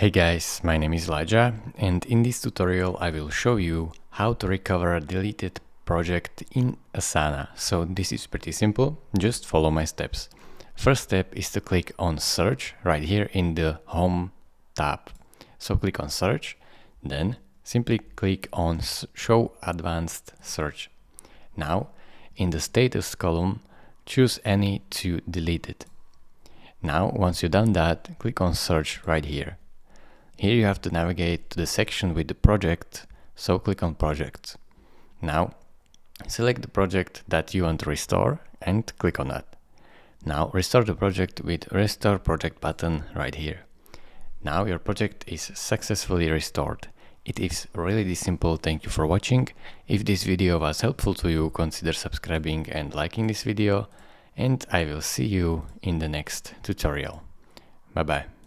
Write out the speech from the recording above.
Hey guys, my name is Elijah, and in this tutorial I will show you how to recover a deleted project in Asana. So this is pretty simple, just follow my steps. First step is to click on search right here in the home tab. So click on search, then simply click on show advanced search. Now in the status column, choose any to delete it. Now once you've done that, click on search right here. Here you have to navigate to the section with the project, so click on project. Now select the project that you want to restore and click on that. Now restore the project with restore project button right here. Now your project is successfully restored. It is really this simple. Thank you for watching. If this video was helpful to you, consider subscribing and liking this video, and I will see you in the next tutorial. Bye bye.